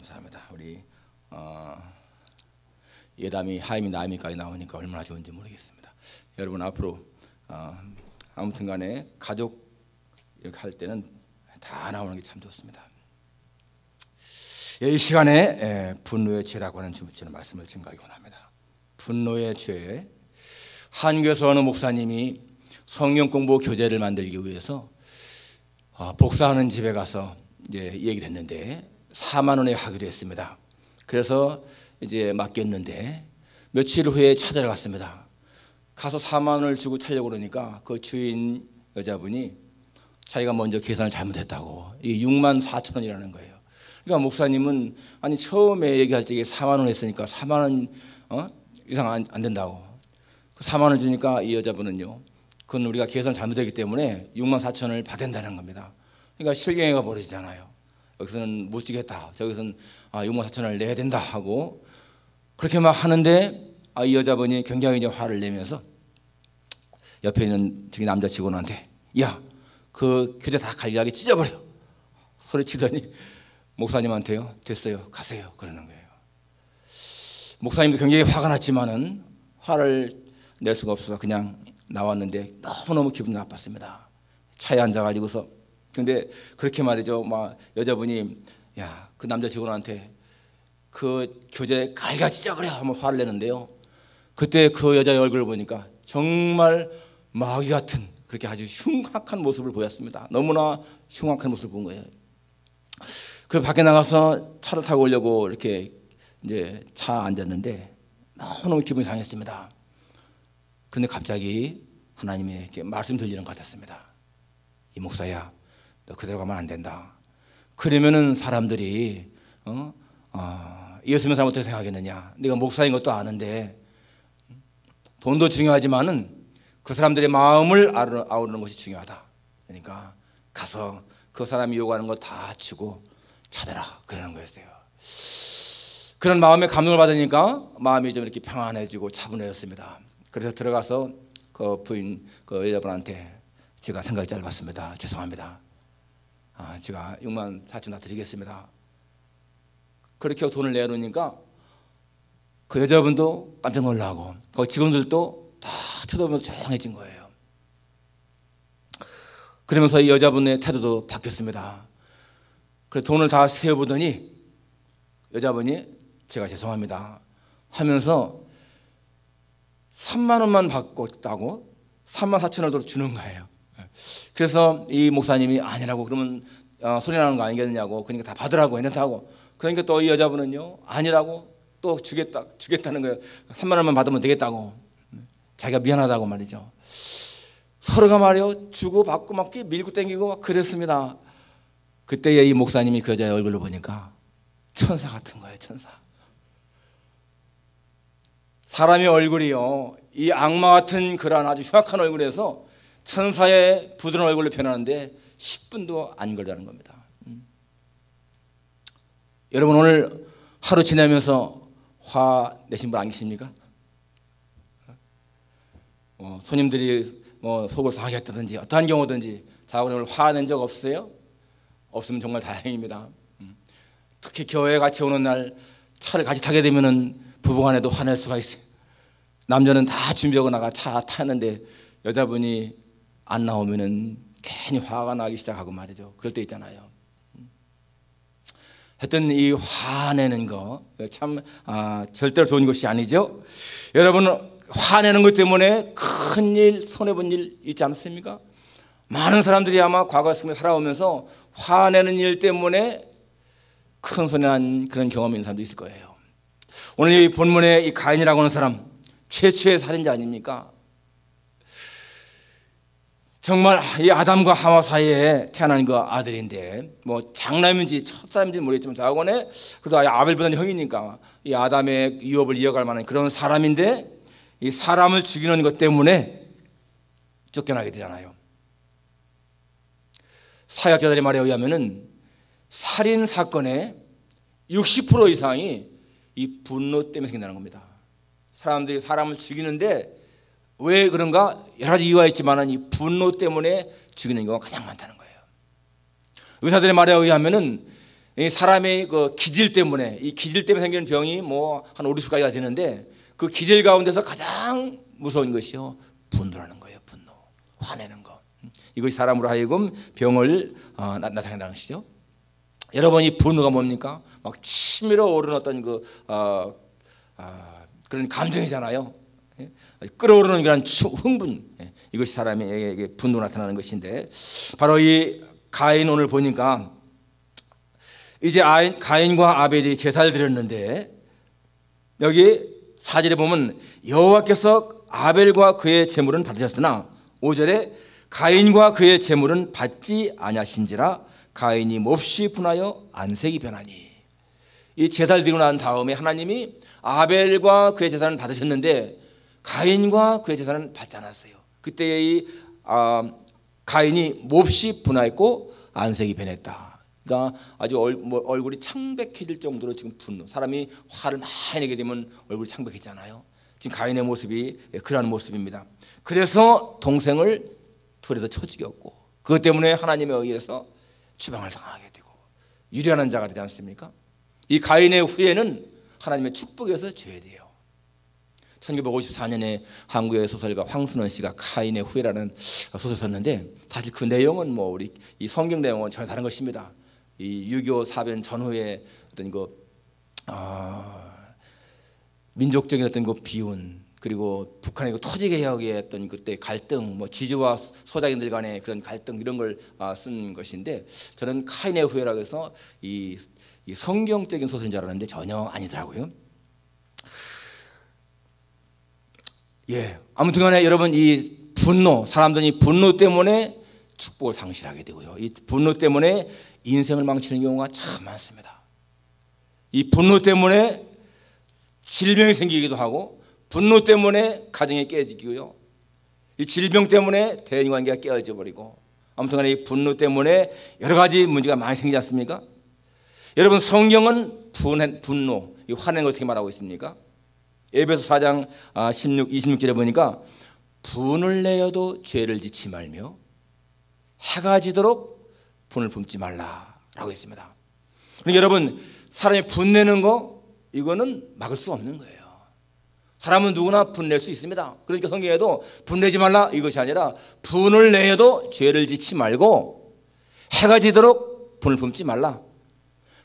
감사합니다. 우리 예담이 하임이 나임이까지 나오니까 얼마나 좋은지 모르겠습니다. 여러분 앞으로 아무튼간에 가족 이렇게 할 때는 다 나오는 게 참 좋습니다. 이 시간에 분노의 죄라고 하는 주제의 말씀을 증거하기 원합니다. 분노의 죄. 한교에서 어느 목사님이 성경 공부 교재를 만들기 위해서 복사하는 집에 가서 이제 얘기를 했는데 4만 원에 하기로 했습니다. 그래서 이제 맡겼는데 며칠 후에 찾아갔습니다. 가서 4만 원을 주고 타려고 그러니까 그 주인 여자분이 자기가 먼저 계산을 잘못했다고, 이게 6만 4천 원이라는 거예요. 그러니까 목사님은 아니 처음에 얘기할 때 4만 원 했으니까 4만 원 이상 안 된다고. 그 4만 원을 주니까 이 여자분은요, 그건 우리가 계산 잘못했기 때문에 6만 4천 원을 받는다는 겁니다. 그러니까 실갱이가 벌어지잖아요. 여기서는 못 주겠다, 저기서는 6만 4천 원을 내야 된다 하고 그렇게 막 하는데 이 여자분이 굉장히 이제 화를 내면서 옆에 있는 저기 남자 직원한테 야, 그 교재 다 갈리하게 찢어버려 소리치더니 목사님한테요, 됐어요, 가세요 그러는 거예요. 목사님도 굉장히 화가 났지만은 화를 낼 수가 없어서 그냥 나왔는데 너무너무 기분이 나빴습니다. 차에 앉아가지고서. 근데 그렇게 말이죠, 막 여자분이 야, 그 남자 직원한테 그 교재 갈가 찢어버려 하면 화를 내는데요, 그때 그 여자의 얼굴을 보니까 정말 마귀 같은 그렇게 아주 흉악한 모습을 보였습니다. 너무나 흉악한 모습을 본 거예요. 그 밖에 나가서 차를 타고 오려고 이렇게 이제 차 앉았는데 너무너무 기분이 상했습니다. 근데 갑자기 하나님의 이렇게 말씀 들리는 것 같았습니다. 이 목사야, 너 그대로 가면 안 된다. 그러면은 사람들이 예수 믿는 사람 어떻게 생각하겠느냐. 네가 목사인 것도 아는데 돈도 중요하지만은 그 사람들의 마음을 아우르는 것이 중요하다. 그러니까 가서 그 사람이 요구하는 거 다 주고 찾아라 그러는 거였어요. 그런 마음의 감동을 받으니까 마음이 좀 이렇게 평안해지고 차분해졌습니다. 그래서 들어가서 그 부인, 그 여자분한테 제가 생각이 짧았습니다. 죄송합니다. 제가 6만 4천 다 드리겠습니다. 그렇게 돈을 내놓으니까 그 여자분도 깜짝 놀라고 거기 직원들도 다 쳐다보면서 조용해진 거예요. 그러면서 이 여자분의 태도도 바뀌었습니다. 그래서 돈을 다 세어보더니 여자분이 제가 죄송합니다 하면서 3만 원만 받고 있다고 3만 4천 원을 주는 거예요. 그래서 이 목사님이 아니라고, 그러면 소리 나는 거 아니겠느냐고, 그러니까 다 받으라고 했는다고. 그러니까 또 이 여자분은요, 아니라고 또 주겠다는 거예요. 3만 원만 받으면 되겠다고. 자기가 미안하다고 말이죠. 서로가 말이요, 주고 받고 막 밀고 땡기고 막 그랬습니다. 그때 이 목사님이 그 여자의 얼굴을 보니까 천사 같은 거예요. 천사. 사람의 얼굴이요, 이 악마 같은 그런 아주 흉악한 얼굴에서 천사의 부드러운 얼굴로 변하는데 10분도 안 걸리는 겁니다. 여러분 오늘 하루 지내면서 화 내신 분 안 계십니까? 손님들이 속을 상하게 했다든지 어떠한 경우든지 자, 오늘 화낸 적 없어요? 없으면 정말 다행입니다. 특히 교회에 같이 오는 날 차를 같이 타게 되면은 부부간에도 화낼 수가 있어요. 남자는 다 준비하고 나가 차 타는데 여자분이 안 나오면은 괜히 화가 나기 시작하고 말이죠. 그럴 때 있잖아요. 하여튼 이 화내는 거 참 절대로 좋은 것이 아니죠. 여러분 화내는 것 때문에 큰일 손해본 일 있지 않습니까? 많은 사람들이 아마 과거 속에 살아오면서 화내는 일 때문에 큰 손해난 그런 경험이 있는 사람도 있을 거예요. 오늘 이 본문에 이 가인이라고 하는 사람 최초의 살인자 아닙니까? 정말 이 아담과 하와 사이에 태어난 그 아들인데 뭐 장남인지 첫사람인지 모르겠지만 자고는 그래도 아벨보다는 형이니까 이 아담의 유업을 이어갈 만한 그런 사람인데 이 사람을 죽이는 것 때문에 쫓겨나게 되잖아요. 사역자들의 말에 의하면은 살인 사건의 60% 이상이 이 분노 때문에 생긴다는 겁니다. 사람들이 사람을 죽이는데 왜 그런가? 여러 가지 이유가 있지만 이 분노 때문에 죽이는 경우가 가장 많다는 거예요. 의사들의 말에 의하면은 이 사람의 그 기질 때문에, 이 기질 때문에 생기는 병이 뭐 한 5, 60가지가 되는데 그 기질 가운데서 가장 무서운 것이요, 분노라는 거예요. 분노, 화내는 거. 이것이 사람으로 하여금 병을 나타낸다는 것이죠. 여러분, 이 분노가 뭡니까? 막 치밀어 오르는 어떤 그런 감정이잖아요. 끌어오르는 그런 흥분, 이것이 사람에게 분노가 나타나는 것인데, 바로 이 가인, 오늘 보니까 이제 가인과 아벨이 제사를 드렸는데, 여기 4절에 보면 여호와께서 아벨과 그의 제물은 받으셨으나 5절에 가인과 그의 제물은 받지 아니하신지라 가인이 몹시 분하여 안색이 변하니. 이 제사를 드리고 난 다음에 하나님이 아벨과 그의 제사는 받으셨는데 가인과 그의 제사는 받지 않았어요. 그때 이 가인이 몹시 분하였고 안색이 변했다. 그러니까 아주 얼굴이 창백해질 정도로 지금 분노. 사람이 화를 많이 내게 되면 얼굴이 창백해지잖아요. 지금 가인의 모습이 그러한 모습입니다. 그래서 동생을 돌에서 쳐 죽였고, 그것 때문에 하나님에 의해서 추방을 당하게 되고 유련한 자가 되지 않습니까? 이 가인의 후예는 하나님의 축복에서 죄돼요. 1954년에 한국의 소설가 황순원 씨가 가인의 후예라는 소설 썼는데, 사실 그 내용은 뭐 우리 이 성경 내용은 전혀 다른 것입니다. 이 6.25 사변 전후에 어떤 민족적인 어떤 비운, 그리고 북한의 토지 개혁의 어떤 그때 갈등, 뭐 지주와 소작인들 간의 그런 갈등, 이런 걸 쓴 것인데, 저는 가인의 후예라고 해서 이 성경적인 소설인 줄 알았는데 전혀 아니더라고요. 아무튼간에 여러분, 이 분노, 사람들이 분노 때문에 축복을 상실하게 되고요, 이 분노 때문에 인생을 망치는 경우가 참 많습니다. 이 분노 때문에 질병이 생기기도 하고, 분노 때문에 가정이 깨지고요, 이 질병 때문에 대인관계가 깨어져 버리고, 아무튼간에 이 분노 때문에 여러 가지 문제가 많이 생기지 않습니까? 여러분, 성경은 분노, 이 화내는 걸 어떻게 말하고 있습니까? 에베소 4장 26절에 보니까 분을 내어도 죄를 짓지 말며 해가 지도록 분을 품지 말라라고 했습니다. 그러니까 여러분, 사람이 분내는 거, 이거는 막을 수 없는 거예요. 사람은 누구나 분낼 수 있습니다. 그러니까 성경에도 분내지 말라 이것이 아니라 분을 내어도 죄를 짓지 말고 해가 지도록 분을 품지 말라.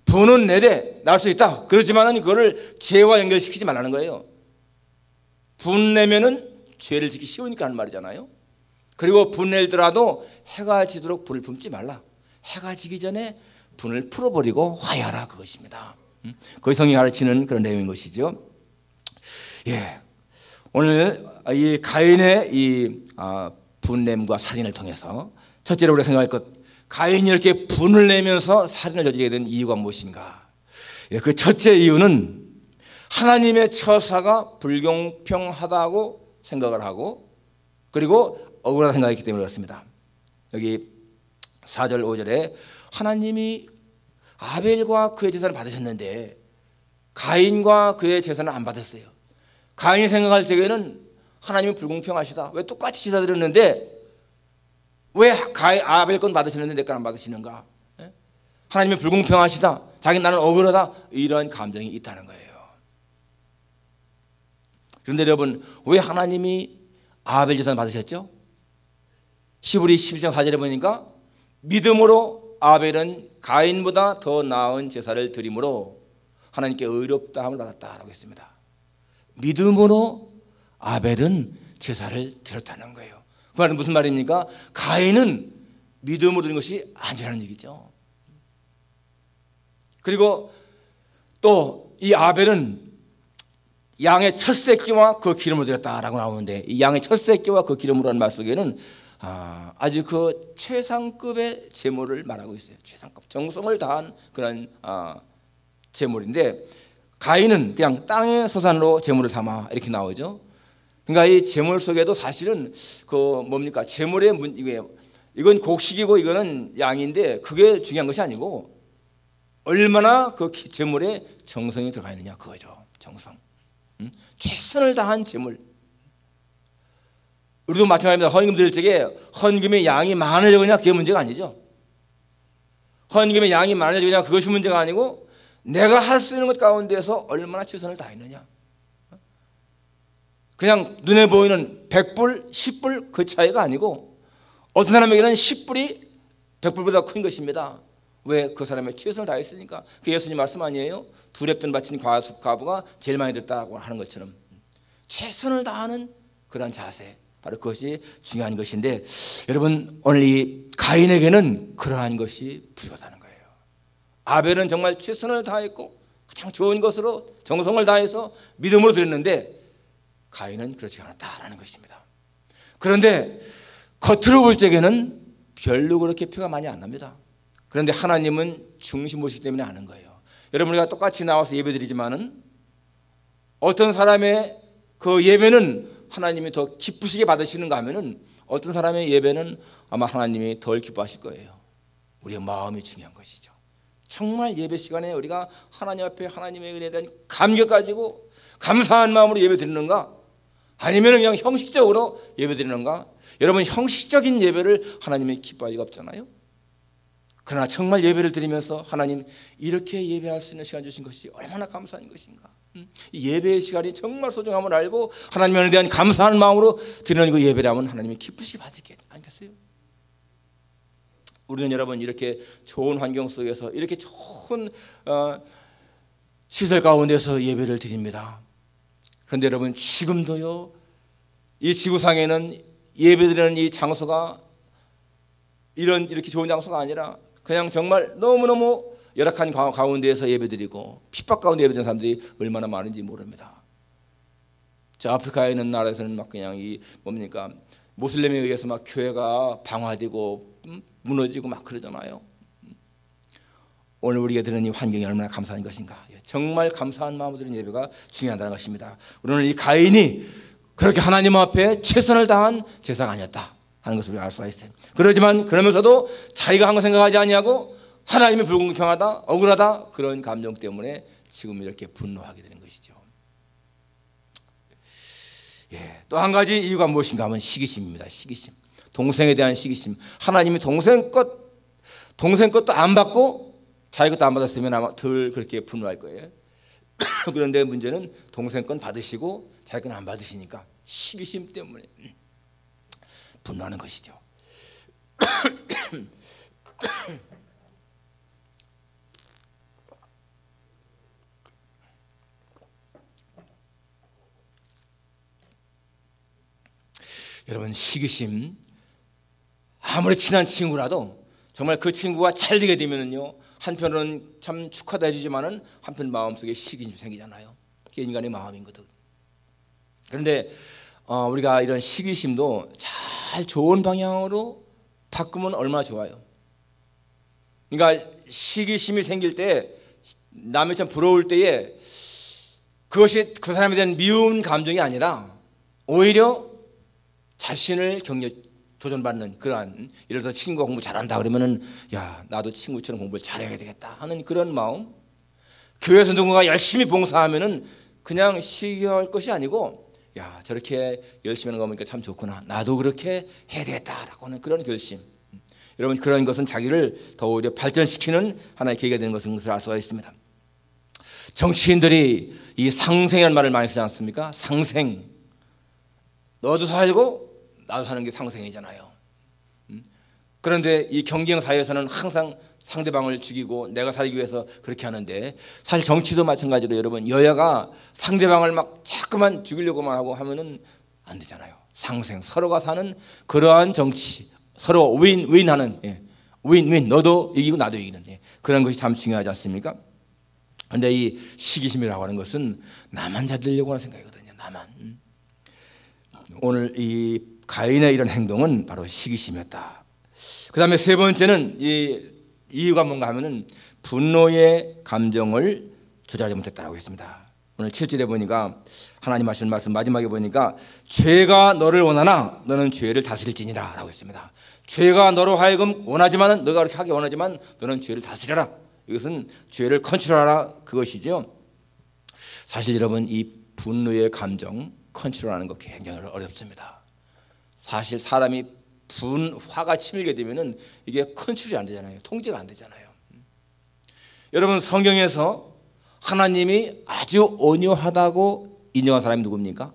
분은 내되 날 수 있다. 그렇지만은 그거를 죄와 연결시키지 말라는 거예요. 분내면은 죄를 짓기 쉬우니까 하는 말이잖아요. 그리고 분내더라도 해가 지도록 분을 품지 말라. 해가 지기 전에 분을 풀어버리고 화해하라, 그것입니다. 그것이 성경이 가르치는 그런 내용인 것이죠. 오늘 이 가인의 이 분냄과 살인을 통해서 첫째로 우리가 생각할 것, 가인이 이렇게 분을 내면서 살인을 저지르게 된 이유가 무엇인가? 그 첫째 이유는 하나님의 처사가 불공평하다고 생각을 하고, 그리고 억울하다 생각했기 때문에 그렇습니다. 여기 4절 5절에 하나님이 아벨과 그의 제사를 받으셨는데 가인과 그의 제사는 안 받았어요. 가인이 생각할 적에는 하나님이 불공평하시다. 왜 똑같이 제사 드렸는데 왜 아벨 건 받으시는데 내 건 안 받으시는가? 하나님이 불공평하시다. 자기 나는 억울하다. 이런 감정이 있다는 거예요. 그런데 여러분, 왜 하나님이 아벨 제사를 받으셨죠? 히브리 11장 4절에 보니까 믿음으로 아벨은 가인보다 더 나은 제사를 드림으로 하나님께 의롭다함을 받았다라고 했습니다. 믿음으로 아벨은 제사를 드렸다는 거예요. 그 말은 무슨 말입니까? 가인은 믿음으로 드린 것이 아니라는 얘기죠. 그리고 또 이 아벨은 양의 첫 새끼와 그 기름으로 드렸다라고 나오는데, 이 양의 첫 새끼와 그 기름으로 하는 말 속에는 아주 그 최상급의 제물을 말하고 있어요. 최상급, 정성을 다한 그런 제물인데, 가인은 그냥 땅의 소산으로 제물을 삼아 이렇게 나오죠. 그러니까 이 제물 속에도 사실은 그 뭡니까? 제물의 이건 곡식이고 이거는 양인데 그게 중요한 것이 아니고 얼마나 그 제물에 정성이 들어가 있느냐, 그거죠. 정성. 최선을 다한 제물. 우리도 마찬가지입니다. 헌금 드릴 적에 헌금의 양이 많아져 그냥 그게 문제가 아니죠. 헌금의 양이 많아지냐 그것이 문제가 아니고 내가 할 수 있는 것 가운데서 얼마나 최선을 다했느냐. 그냥 눈에 보이는 100불, 10불 그 차이가 아니고 어떤 사람에게는 10불이 100불보다 큰 것입니다. 왜? 그 사람의 최선을 다했으니까. 그 예수님 말씀 아니에요? 두 랩돈 바친 과부가 제일 많이 됐다고 하는 것처럼 최선을 다하는 그런 자세, 바로 그것이 중요한 것인데, 여러분 오늘 이 가인에게는 그러한 것이 부족하다는 거예요. 아벨은 정말 최선을 다했고 가장 좋은 것으로 정성을 다해서 믿음으로 드렸는데 가인은 그렇지 않았다라는 것입니다. 그런데 겉으로 볼 적에는 별로 그렇게 표가 많이 안 납니다. 그런데 하나님은 중심 보시기 때문에 아는 거예요. 여러분 우리가 똑같이 나와서 예배드리지만은 어떤 사람의 그 예배는 하나님이 더 기쁘시게 받으시는가 하면은 어떤 사람의 예배는 아마 하나님이 덜 기뻐하실 거예요. 우리의 마음이 중요한 것이죠. 정말 예배 시간에 우리가 하나님 앞에 하나님의 은혜에 대한 감격 가지고 감사한 마음으로 예배 드리는가, 아니면 그냥 형식적으로 예배 드리는가. 여러분 형식적인 예배를 하나님이 기뻐할 리가 없잖아요. 그러나 정말 예배를 드리면서 하나님 이렇게 예배할 수 있는 시간 주신 것이 얼마나 감사한 것인가. 이 예배의 시간이 정말 소중함을 알고 하나님에 대한 감사하는 마음으로 드리는 그 예배라면 하나님이 기쁘시게 받으시겠 않겠어요? 우리는 여러분 이렇게 좋은 환경 속에서 이렇게 좋은 시설 가운데서 예배를 드립니다. 그런데 여러분 지금도요, 이 지구상에는 예배드리는 이 장소가 이렇게 좋은 장소가 아니라 그냥 정말 너무너무 열악한 가운데에서 예배드리고 핍박 가운데 예배드리는 사람들이 얼마나 많은지 모릅니다. 저 아프리카에 있는 나라에서는 막 그냥 이 뭡니까 모슬렘에 의해서 막 교회가 방화되고 무너지고 막 그러잖아요. 오늘 우리가 드리는 이 환경이 얼마나 감사한 것인가. 정말 감사한 마음으로 드리는 예배가 중요하다는 것입니다. 우리는 이 가인이 그렇게 하나님 앞에 최선을 다한 제사가 아니었다 하는 것을 우리가 알 수가 있어요. 그러면서도 자기가 한 거 생각하지 아니하고 하나님이 불공평하다, 억울하다, 그런 감정 때문에 지금 이렇게 분노하게 되는 것이죠. 또 한 가지 이유가 무엇인가 하면 시기심입니다. 시기심. 동생에 대한 시기심. 하나님이 동생 것도 안 받고 자기 것도 안 받았으면 아마 덜 그렇게 분노할 거예요. 그런데 문제는 동생 건 받으시고 자기 건 안 받으시니까 시기심 때문에 분노하는 것이죠. 여러분 시기심, 아무리 친한 친구라도 정말 그 친구가 잘 되게 되면은요, 한편으로는 참 축하도 해주지만은 한편 마음속에 시기심이 생기잖아요. 그게 인간의 마음이거든. 그런데 우리가 이런 시기심도 잘 좋은 방향으로 바꾸면 얼마나 좋아요. 그러니까 시기심이 생길 때, 남이 참 부러울 때에 그것이 그 사람에 대한 미운 감정이 아니라 오히려 자신을 도전받는 그러한, 예를 들어서 친구가 공부 잘한다 그러면은 야 나도 친구처럼 공부를 잘해야 되겠다 하는 그런 마음. 교회에서 누군가 열심히 봉사하면은 그냥 시기할 것이 아니고 야 저렇게 열심히 하는 거 보니까 참 좋구나, 나도 그렇게 해야 되겠다라고 하는 그런 결심. 여러분 그런 것은 자기를 더 오히려 발전시키는 하나의 계기가 되는 것을 알 수가 있습니다. 정치인들이 이 상생이라는 말을 많이 쓰지 않습니까? 상생. 너도 살고 나도 사는 게 상생이잖아요. 그런데 이 경쟁 사회에서는 항상 상대방을 죽이고 내가 살기 위해서 그렇게 하는데, 사실 정치도 마찬가지로 여러분 여야가 상대방을 막 자꾸만 죽이려고만 하고 하면은 안 되잖아요. 상생, 서로가 사는 그러한 정치, 서로 윈윈하는, 윈윈, 너도 이기고 나도 이기는, 그런 것이 참 중요하지 않습니까? 그런데 이 시기심이라고 하는 것은 나만 잘 되려고 하는 생각이거든요. 나만. 오늘 이 가인의 이런 행동은 바로 시기심이었다. 그 다음에 세 번째는 이 이유가 뭔가 하면은 분노의 감정을 조절하지 못했다고 했습니다. 오늘 7절에 보니까 하나님 하시는 말씀 마지막에 보니까 죄가 너를 원하나 너는 죄를 다스릴지니라 라고 했습니다. 죄가 너로 하여금 원하지만, 너가 그렇게 하기 원하지만 너는 죄를 다스려라. 이것은 죄를 컨트롤하라 그것이죠. 사실 여러분 이 분노의 감정 컨트롤하는 거 굉장히 어렵습니다. 사실 사람이 화가 치밀게 되면은 이게 컨트롤이 안 되잖아요. 통제가 안 되잖아요. 여러분, 성경에서 하나님이 아주 온유하다고 인정한 사람이 누굽니까?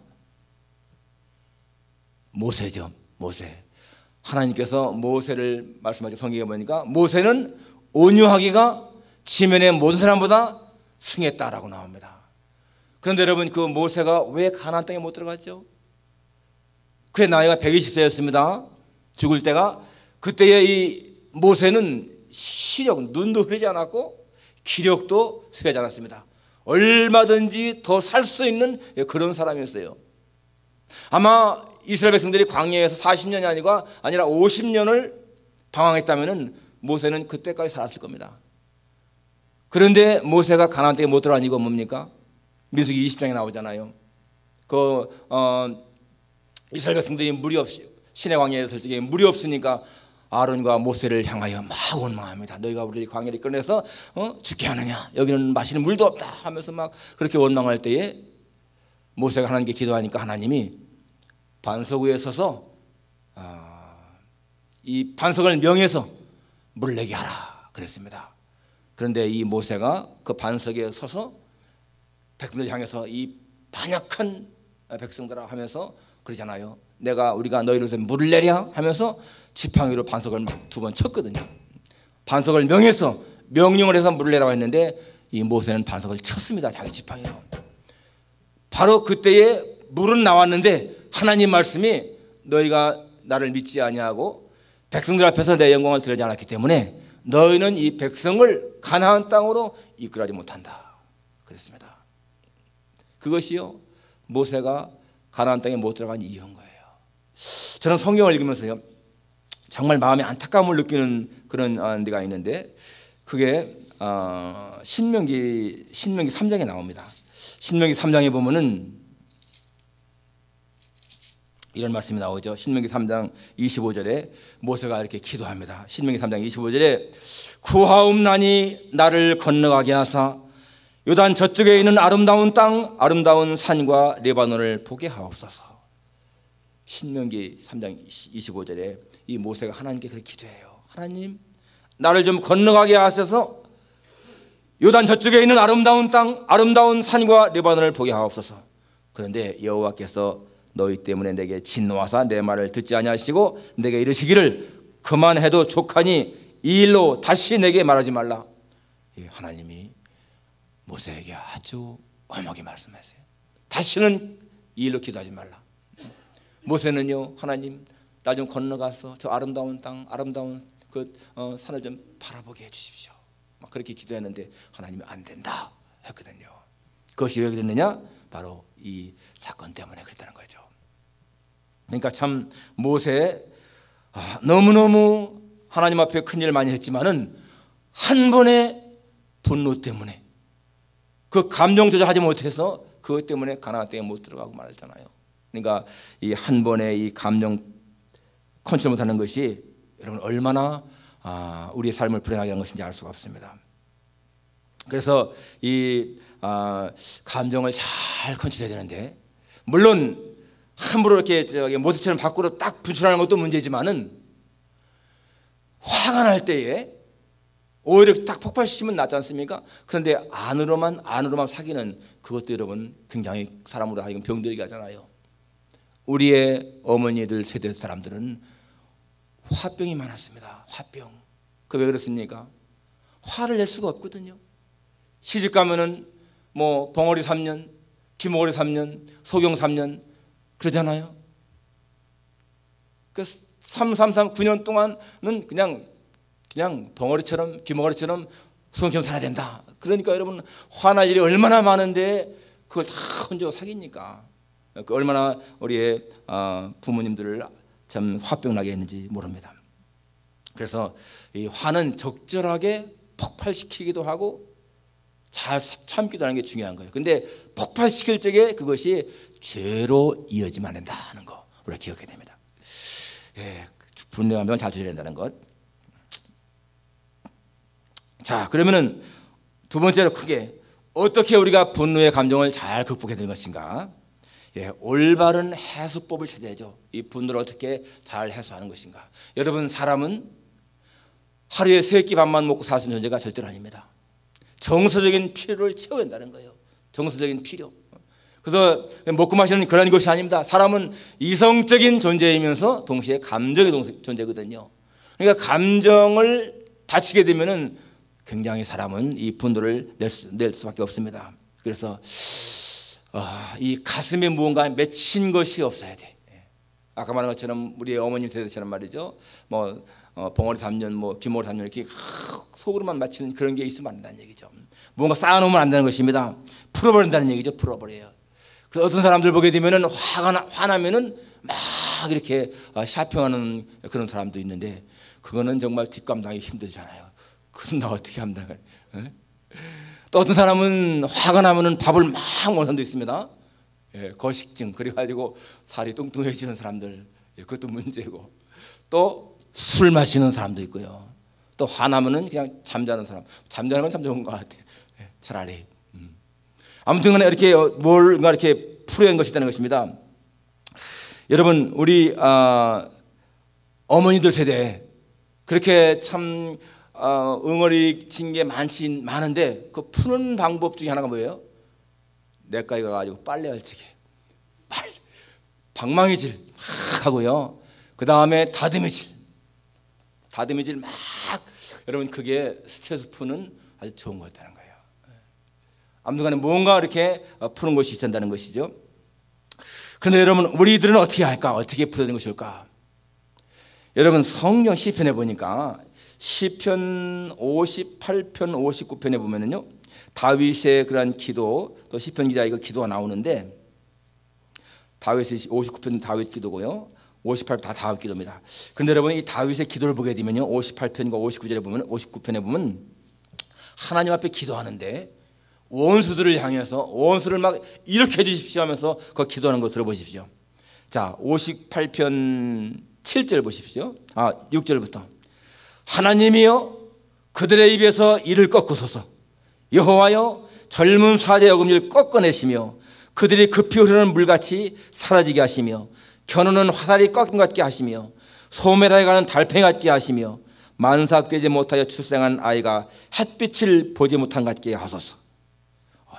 모세죠. 모세. 하나님께서 모세를 말씀하신 성경에 보니까 모세는 온유하기가 지면의 모든 사람보다 승했다라고 나옵니다. 그런데 여러분, 그 모세가 왜 가나안 땅에 못 들어갔죠? 그의 나이가 120세였습니다. 죽을 때가. 그때의 이 모세는 시력, 눈도 흐리지 않았고 기력도 쇠하지 않았습니다. 얼마든지 더 살 수 있는 그런 사람이었어요. 아마 이스라엘 백성들이 광야에서 40년이 아니라 50년을 방황했다면 모세는 그때까지 살았을 겁니다. 그런데 모세가 가나안 땅에 못 들어간 이유가 뭡니까? 민수기 20장에 나오잖아요. 이스라엘 백성들이 물이 없이 시내 광야에 설 적에 물이 없으니까 아론과 모세를 향하여 막 원망합니다. 너희가 우리를 광야를 꺼내서 죽게 하느냐? 여기는 마시는 물도 없다 하면서 막 그렇게 원망할 때에 모세가 하나님께 기도하니까 하나님이 반석 위에 서서 이 반석을 명해서 물을 내게 하라 그랬습니다. 그런데 이 모세가 그 반석에 서서 백성들을 향해서 이 반역한 백성들아 하면서 그러잖아요. 우리가 너희를 위해서 물을 내랴 하면서 지팡이로 반석을 막 2번 쳤거든요. 반석을 명해서 명령을 해서 물을 내라고 했는데 이 모세는 반석을 쳤습니다. 자기 지팡이로. 바로 그때에 물은 나왔는데 하나님 말씀이 너희가 나를 믿지 아니하고 백성들 앞에서 내 영광을 드리지 않았기 때문에 너희는 이 백성을 가나안 땅으로 이끌어가지 못한다 그랬습니다. 그것이요, 모세가 가나안 땅에 못 들어간 이유인 거예요. 저는 성경을 읽으면서요, 정말 마음에 안타까움을 느끼는 그런 데가 있는데 그게 신명기 3장에 나옵니다. 신명기 3장에 보면은 이런 말씀이 나오죠. 신명기 3장 25절에 모세가 이렇게 기도합니다. 신명기 3장 25절에 구하옵나니 나를 건너가게 하사 요단 저쪽에 있는 아름다운 땅 아름다운 산과 레바논을 보게 하옵소서. 신명기 3장 25절에 이 모세가 하나님께 그렇게 기도해요. 하나님, 나를 좀 건너가게 하셔서 요단 저쪽에 있는 아름다운 땅 아름다운 산과 레바논을 보게 하옵소서. 그런데 여호와께서 너희 때문에 내게 진노하사 내 말을 듣지 아니하시고 내게 이르시기를 그만해도 족하니 이 일로 다시 내게 말하지 말라. 하나님이 모세에게 아주 엄하게 말씀하세요. 다시는 이 일로 기도하지 말라. 모세는요, 하나님 나 좀 건너가서 저 아름다운 땅 아름다운 그 산을 좀 바라보게 해주십시오. 막 그렇게 기도했는데 하나님이 안 된다 했거든요. 그것이 왜 그랬느냐? 바로 이 사건 때문에 그랬다는 거죠. 그러니까 참 모세 너무너무 하나님 앞에 큰일을 많이 했지만은 한 번의 분노 때문에 그 감정 조절하지 못해서 그것 때문에 가나안 땅에 못 들어가고 말았잖아요. 그러니까 이 한 번의 이 감정 컨트롤 못하는 것이 여러분 얼마나 우리의 삶을 불행하게 하는 것인지 알 수가 없습니다. 그래서 이 감정을 잘 컨트롤해야 되는데, 물론 함부로 이렇게 모습처럼 밖으로 딱 분출하는 것도 문제지만은 화가 날 때에 오히려 딱 폭발시키면 낫지 않습니까? 그런데 안으로만 사귀는 그것도 여러분 굉장히 사람으로 하여금 병들게 하잖아요. 우리의 어머니들 세대 사람들은 화병이 많았습니다. 화병. 그 왜 그렇습니까? 화를 낼 수가 없거든요. 시집 가면은 뭐 벙어리 3년, 기모거리 3년, 소경 3년 그러잖아요. 그 9년 동안은 그냥 벙어리처럼 기모거리처럼 소경처럼 살아야 된다. 그러니까 여러분 화날 일이 얼마나 많은데 그걸 다 혼자 사귀니까 얼마나 우리의 부모님들을 참 화병 나게 했는지 모릅니다. 그래서 이 화는 적절하게 폭발시키기도 하고 잘 참기도 하는 게 중요한 거예요. 근데 폭발시킬 적에 그것이 죄로 이어지면 안 된다는 거 우리가 기억해야 됩니다. 분노의 감정을 잘 조절해야 된다는 것. 자, 그러면은 두 번째로 크게 어떻게 우리가 분노의 감정을 잘 극복해야 되는 것인가? 올바른 해소법을 찾아야죠. 이 분노를 어떻게 잘 해소하는 것인가? 여러분, 사람은 하루에 3끼 밥만 먹고 사는 존재가 절대로 아닙니다. 정서적인 필요를 채워낸다는 거예요. 정서적인 필요. 그래서 먹고 마시는 그런 것이 아닙니다. 사람은 이성적인 존재이면서 동시에 감정의 존재거든요. 그러니까 감정을 다치게 되면은 굉장히 사람은 이 분노를 낼 수밖에 없습니다. 그래서 이 가슴에 무언가 맺힌 것이 없어야 돼. 아까 말한 것처럼 우리 어머님 세대처럼 말이죠. 뭐 봉오리 담년, 뭐 귀모리 담년 이렇게 속으로만 맞추는 그런 게 있으면 안 된다는 얘기죠. 뭔가 쌓아놓으면 안 되는 것입니다. 풀어버린다는 얘기죠. 풀어버려요. 그래서 어떤 사람들 보게 되면은 화나면은 막 이렇게 샤핑하는 그런 사람도 있는데 그거는 정말 뒷감당이 힘들잖아요. 그건 나 어떻게 감당을? 또 어떤 사람은 화가 나면은 밥을 막 먹는 사람도 있습니다. 거식증 그래가지고 살이 뚱뚱해지는 사람들, 그것도 문제고, 또 술 마시는 사람도 있고요. 또 화나면은 그냥 잠자는 사람, 잠자는 건 참 좋은 것 같아요. 차라리. 아무튼간에 이렇게 뭔가 이렇게 풀어낸 것이 있다는 것입니다. 여러분, 우리 어머니들 세대 그렇게 참 응어리진 게 많은데 그 푸는 방법 중에 하나가 뭐예요? 내과에 가가지고 빨래 얼치기, 방망이질 막 하고요. 그 다음에 다듬이질 막, 여러분 그게 스트레스 푸는 아주 좋은 거였다는 거예요. 아무튼간에 뭔가 이렇게 푸는 것이 있었다는 것이죠. 그런데 여러분, 우리들은 어떻게 할까? 어떻게 풀어야 것일까? 여러분, 성경 시편에 보니까 시편 58편 59편에 보면은요, 다윗의 그러한 기도, 또 시편 기자 이거 기도가 나오는데, 다윗의 59편 다윗 기도고요, 58편 다 다윗 기도입니다. 그런데 여러분, 이 다윗의 기도를 보게 되면요, 58편과 59절에 보면, 59편에 보면 하나님 앞에 기도하는데 원수들을 향해서 원수를 막 이렇게 해주십시오 하면서 그 기도하는 거 들어보십시오. 자, 58편 7절 보십시오. 6절부터. 하나님이여, 그들의 입에서 이를 꺾으소서. 여호와여, 젊은 사자의 어금니를 꺾어내시며 그들이 급히 흐르는 물같이 사라지게 하시며 겨누는 화살이 꺾임 같게 하시며 소매라에 가는 달팽이 같게 하시며 만삭되지 못하여 출생한 아이가 햇빛을 보지 못한 같게 하소서.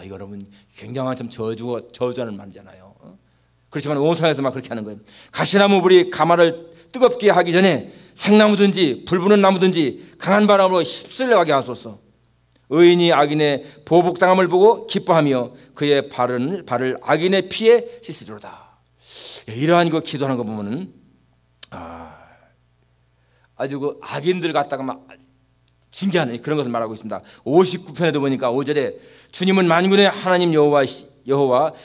이거 여러분 굉장한 참 저주하는 말이잖아요. 그렇지만 온상에서 막 그렇게 하는 거예요. 가시나무 불이 가마를 뜨겁게 하기 전에 생나무든지 불부는 나무든지 강한 바람으로 휩쓸려 가게 하소서. 의인이 악인의 보복당함을 보고 기뻐하며 그의 발을 악인의 피에 씻으리로다. 이러한 거 기도하는 거 보면은 아주 그 악인들 갖다가 막 징계하는 그런 것을 말하고 있습니다. 59편에도 보니까 5절에 주님은 만군의 하나님 여호와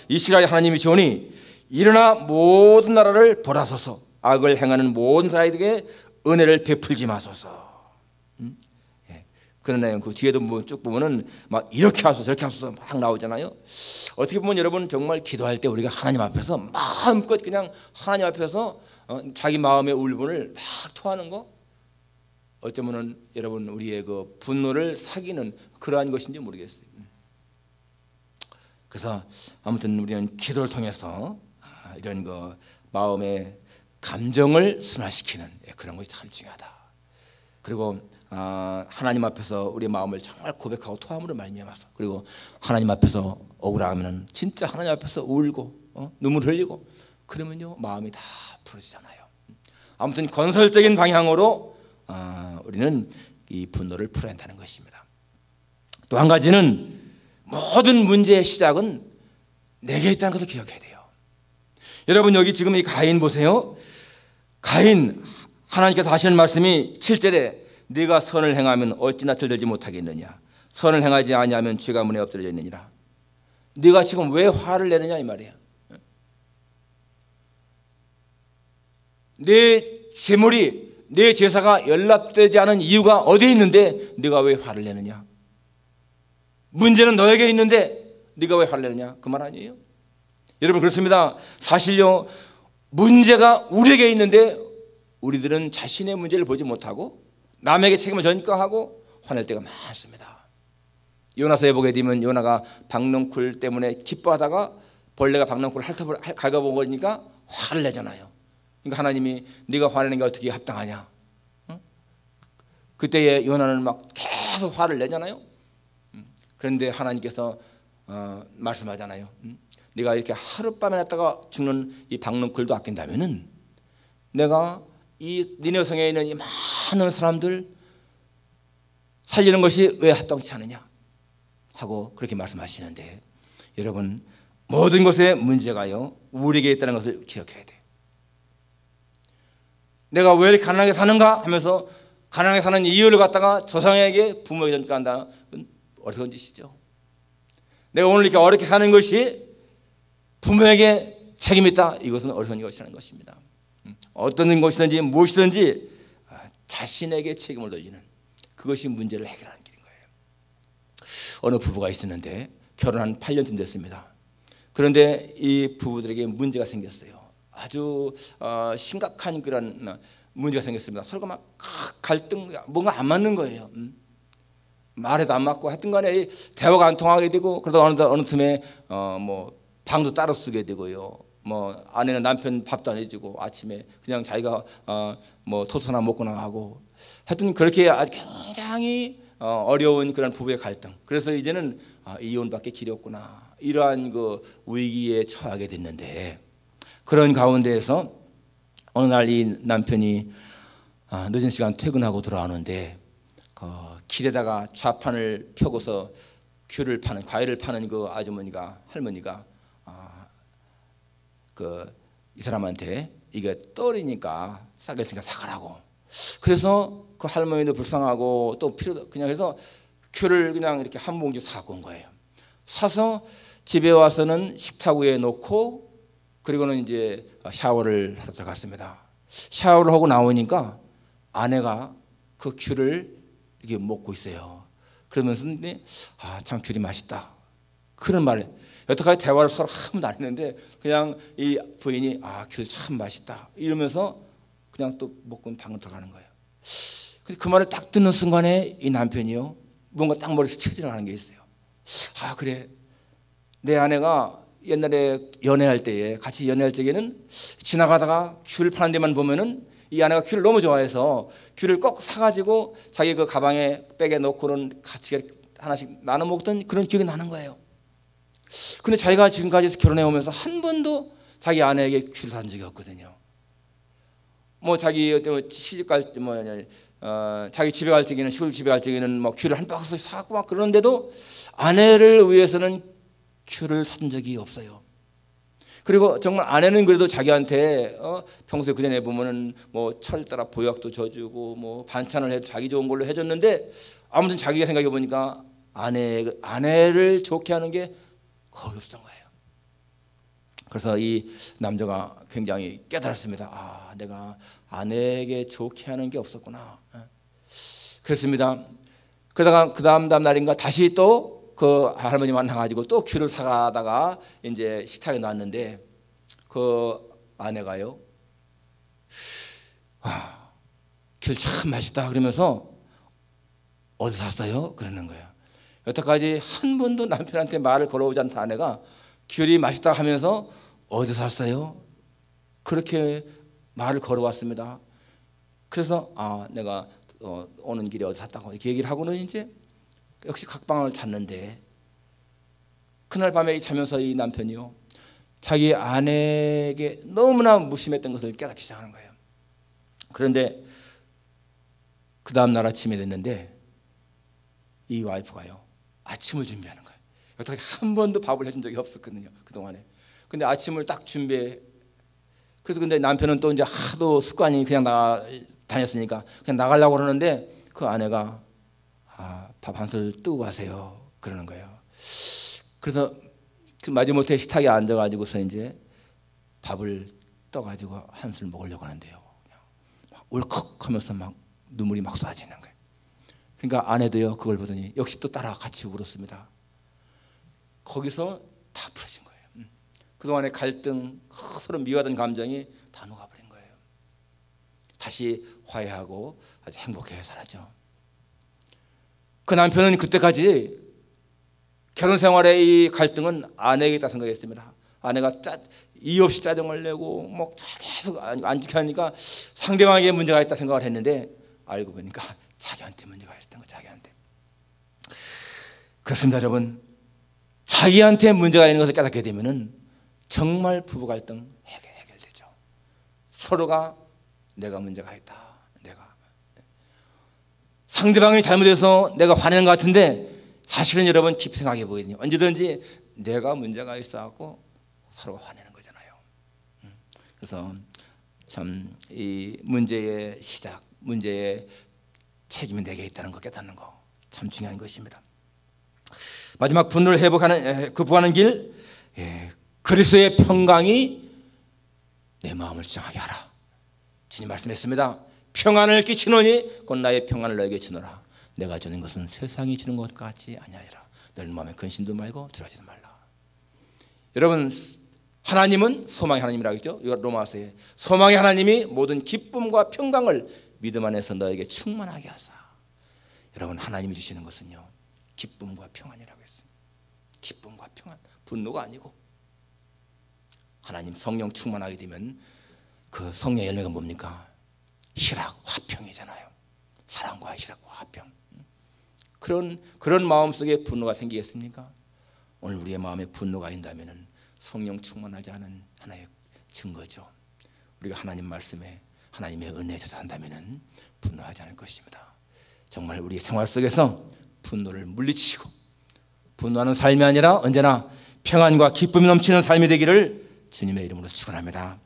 이스라엘 하나님이시오니 일어나 모든 나라를 벌하소서. 악을 행하는 모든 사람에게 은혜를 베풀지 마소서. 그런 내용 그 뒤에도 쭉 보면은 막 이렇게 하소서 저렇게 하소서 막 나오잖아요. 어떻게 보면 여러분 정말 기도할 때 우리가 하나님 앞에서 마음껏 그냥 하나님 앞에서 자기 마음의 울분을 막 토하는 거, 어쩌면은 여러분 우리의 그 분노를 사귀는 그러한 것인지 모르겠어요. 그래서 아무튼 우리는 기도를 통해서 이런 그 마음의 감정을 순화시키는 그런 것이 참 중요하다. 그리고 하나님 앞에서 우리의 마음을 정말 고백하고 토함으로 말미암아서, 그리고 하나님 앞에서 억울하면은 진짜 하나님 앞에서 울고 눈물 흘리고 그러면요 마음이 다 풀어지잖아요. 아무튼 건설적인 방향으로 우리는 이 분노를 풀어야 한다는 것입니다. 또 한 가지는 모든 문제의 시작은 내게 있다는 것을 기억해야 돼요. 여러분 여기 지금 이 가인 보세요. 가인, 하나님께서 하시는 말씀이 7절에 네가 선을 행하면 어찌나 들들지 못하겠느냐, 선을 행하지 아니하면 죄가 문에 엎드려져 있느니라. 네가 지금 왜 화를 내느냐 이 말이야. 내 재물이, 내 제사가 연락되지 않은 이유가 어디에 있는데 네가 왜 화를 내느냐. 문제는 너에게 있는데 네가 왜 화를 내느냐, 그 말 아니에요? 여러분 그렇습니다. 사실요 문제가 우리에게 있는데 우리들은 자신의 문제를 보지 못하고 남에게 책임을 전가하고 화낼 때가 많습니다. 요나서에 보게 되면 요나가 박넝쿨 때문에 기뻐하다가 벌레가 박넝쿨을 핥아본 거니까 화를 내잖아요. 그러니까 하나님이 네가 화내는 게 어떻게 합당하냐. 그때에 요나는 막 계속 화를 내잖아요. 그런데 하나님께서 말씀하잖아요. 네가 이렇게 하룻밤에 났다가 죽는 이 박넝쿨도 아낀다면은 내가 이 니네 성에 있는 이 많은 사람들 살리는 것이 왜 합당치 않느냐 하고 그렇게 말씀하시는데, 여러분 모든 것에 문제가요 우리에게 있다는 것을 기억해야 돼요. 내가 왜 이렇게 가난하게 사는가 하면서 가난하게 사는 이유를 갖다가 조상에게 부모에게 전가한다. 어리석은 짓이죠. 내가 오늘 이렇게 어렵게 사는 것이 부모에게 책임이 있다. 이것은 어리석은 것이라는 것입니다. 어떤 것이든지 무엇이든지 자신에게 책임을 돌리는, 그것이 문제를 해결하는 길인 거예요. 어느 부부가 있었는데 결혼한 8년쯤 됐습니다. 그런데 이 부부들에게 문제가 생겼어요. 아주 심각한 그런 문제가 생겼습니다. 서로가 막 갈등, 뭔가 안 맞는 거예요. 말해도 안 맞고 하여튼 간에 대화가 안 통하게 되고, 그러다 어느 틈에 뭐 방도 따로 쓰게 되고요. 뭐 아내는 남편 밥도 안 해주고 아침에 그냥 자기가 뭐 토스트 하나 먹고 나가고, 하여튼 그렇게 아주 굉장히 어려운 그런 부부의 갈등. 그래서 이제는 이혼밖에 길이 없구나, 이러한 그 위기에 처하게 됐는데, 그런 가운데에서 어느 날 이 남편이 늦은 시간 퇴근하고 돌아오는데 길에다가 좌판을 펴고서 귤을 파는, 과일을 파는 그 아주머니가, 할머니가 이 사람한테 이게 떨이니까 싸게 있으니까 사가라고. 그래서 그 할머니도 불쌍하고 또 필요도 그냥 해서 귤을 그냥 이렇게 한 봉지 사고 온 거예요. 사서 집에 와서는 식탁 위에 놓고, 그리고는 이제 샤워를 하러 들어갔습니다. 샤워를 하고 나오니까 아내가 그 귤을 이렇게 먹고 있어요. 그러면서 참 귤이 맛있다, 그런 말을, 여태까지 대화를 서로 한 번도 안 했는데 그냥 이 부인이 귤 참 맛있다 이러면서 그냥 또 먹고 방으로 들어가는 거예요. 근데 그 말을 딱 듣는 순간에 이 남편이요 뭔가 딱 머리에서 치지나가는 게 있어요. 그래, 내 아내가 옛날에 연애할 때에, 같이 연애할 때에는 지나가다가 귤 파는 데만 보면은 이 아내가 귤을 너무 좋아해서 귤을 꼭 사가지고 자기 그 가방에 백에 넣고는 같이 하나씩 나눠 먹던 그런 기억이 나는 거예요. 근데 자기가 지금까지 결혼해 오면서 한 번도 자기 아내에게 귤을 산 적이 없거든요. 뭐 자기 시집 갈 때 자기 집에 갈 적에는, 시골 집에 갈 적에는 뭐 귤을 한 박스 사고 막 그러는데도 아내를 위해서는 귤을 산 적이 없어요. 그리고 정말 아내는 그래도 자기한테 평소에 그전에 보면은 뭐 철 따라 보약도 줘주고 뭐 반찬을 해도 자기 좋은 걸로 해줬는데, 아무튼 자기가 생각해 보니까 아내를 좋게 하는 게 거의 없었던 거예요. 그래서 이 남자가 굉장히 깨달았습니다. 내가 아내에게 좋게 하는 게 없었구나. 그렇습니다. 그러다가 그 다음 날인가 다시 또 그 할머니 만나가지고 또 귤을 사가다가 이제 식탁에 놨는데 그 아내가요, 귤 참 맛있다 그러면서 어디서 샀어요? 그러는 거예요. 여태까지 한 번도 남편한테 말을 걸어오지 않던 아내가 귤이 맛있다 하면서 어디서 샀어요? 그렇게 말을 걸어왔습니다. 그래서 내가 오는 길에 어디 샀다고 이렇게 얘기를 하고는 이제 역시 각방을 찾는데, 그날 밤에 자면서 이 남편이요 자기 아내에게 너무나 무심했던 것을 깨닫기 시작하는 거예요. 그런데 그 다음 날 아침이 됐는데 이 와이프가요 아침을 준비하는 거예요. 여태까지 한 번도 밥을 해준 적이 없었거든요, 그동안에. 근데 아침을 딱 준비해. 그래서 근데 남편은 또 이제 하도 습관이 그냥 다녔으니까 그냥 나가려고 그러는데 그 아내가 밥 한술 뜨고 가세요 그러는 거예요. 그래서 그 마지못해 식탁에 앉아가지고서 이제 밥을 떠가지고 한술 먹으려고 하는데요, 그냥 울컥하면서 막 눈물이 막 쏟아지는 거예요. 그러니까 아내도요 그걸 보더니 역시 또 따라 같이 울었습니다. 거기서 다 풀어진 거예요. 그동안의 갈등, 서로 미워하던 감정이 다 녹아버린 거예요. 다시 화해하고 아주 행복하게 살았죠. 그 남편은 그때까지 결혼 생활의 이 갈등은 아내에게 있다 생각했습니다. 아내가 이유 없이 짜증을 내고 뭐 계속 안 좋게 하니까 상대방에게 문제가 있다 생각을 했는데, 알고 보니까 자기한테 문제가 있었던 거예요. 자기한테. 그렇습니다, 여러분. 자기한테 문제가 있는 것을 깨닫게 되면은 정말 부부 갈등 해결되죠. 서로가 내가 문제가 있다. 내가 상대방이 잘못해서 내가 화내는 것 같은데 사실은 여러분 깊이 생각해 보거든요. 언제든지 내가 문제가 있어갖고 서로가 화내는 거잖아요. 그래서 참 이 문제의 시작, 문제의 책임이 내게 있다는 거 깨닫는 거 참 중요한 것입니다. 마지막 분노를 극복하는 길, 그리스도의 평강이 내 마음을 지정하게 하라. 주님 말씀했습니다. 평안을 끼치노니 곧 나의 평안을 너에게 주노라. 내가 주는 것은 세상이 주는 것 같지 아니하리라. 너희 마음에 근심도 말고 두려워하지도 말라. 여러분, 하나님은 소망의 하나님이라고 했죠. 로마서에 소망의 하나님이 모든 기쁨과 평강을 믿음 안에서 너에게 충만하게 하사. 여러분, 하나님이 주시는 것은요 기쁨과 평안이라고 했습니다. 기쁨과 평안, 분노가 아니고. 하나님 성령 충만하게 되면 그 성령의 열매가 뭡니까? 희락, 화평이잖아요. 사랑과 희락과 화평. 그런 마음속에 분노가 생기겠습니까? 오늘 우리의 마음에 분노가 있다면 성령 충만하지 않은 하나의 증거죠. 우리가 하나님 말씀에 하나님의 은혜에 젖어간다면 분노하지 않을 것입니다. 정말 우리의 생활 속에서 분노를 물리치고 분노하는 삶이 아니라 언제나 평안과 기쁨이 넘치는 삶이 되기를 주님의 이름으로 축원합니다.